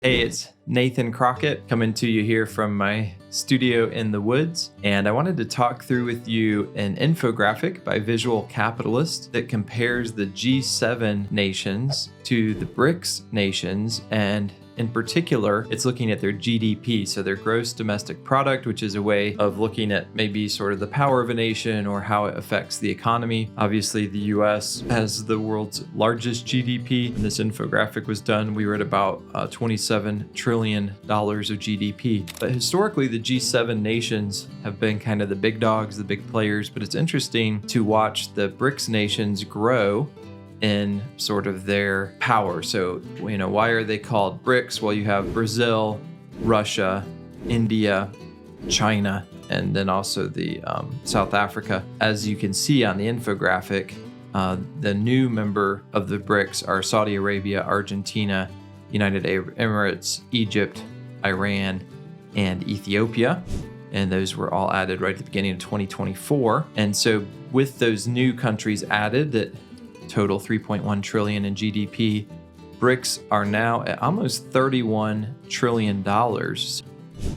Hey, it's Nathan Crockett coming to you here from my studio in the woods. And I wanted to talk through with you an infographic by Visual Capitalist that compares the G7 nations to the BRICS nations. And in particular, it's looking at their GDP, so their gross domestic product, which is a way of looking at maybe sort of the power of a nation or how it affects the economy. Obviously, the US has the world's largest GDP. When this infographic was done, we were at about $27 trillion of GDP. But historically, the G7 nations have been kind of the big dogs, the big players, but it's interesting to watch the BRICS nations grow in sort of their power. So, why are they called BRICS? Well, you have Brazil, Russia, India, China, and then also the South Africa. As you can see on the infographic, the new member of the BRICS are Saudi Arabia, Argentina, United Arab Emirates, Egypt, Iran, and Ethiopia. And those were all added right at the beginning of 2024. And so with those new countries added that total 3.1 trillion in GDP, BRICS are now at almost $31 trillion.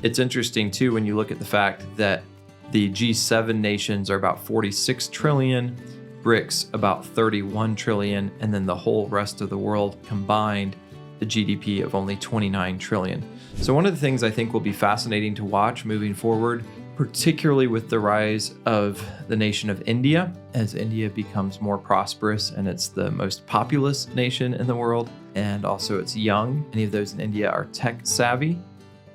It's interesting too when you look at the fact that the G7 nations are about 46 trillion, BRICS about 31 trillion, and then the whole rest of the world combined, the GDP of only 29 trillion. So one of the things I think will be fascinating to watch moving forward, particularly with the rise of the nation of India, as India becomes more prosperous and it's the most populous nation in the world, and also it's young. Many of those in India are tech savvy.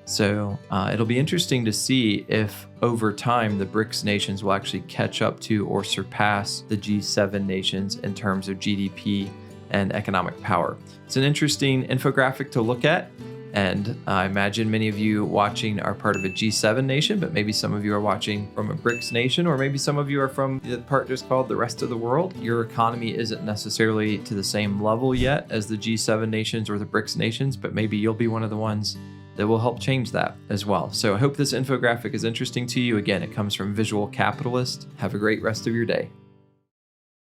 So it'll be interesting to see if over time the BRICS nations will actually catch up to or surpass the G7 nations in terms of GDP and economic power. It's an interesting infographic to look at. And I imagine many of you watching are part of a G7 nation, but maybe some of you are watching from a BRICS nation, or maybe some of you are from the part just called the rest of the world. Your economy isn't necessarily to the same level yet as the G7 nations or the BRICS nations, but maybe you'll be one of the ones that will help change that as well. So I hope this infographic is interesting to you. Again, it comes from Visual Capitalist. Have a great rest of your day.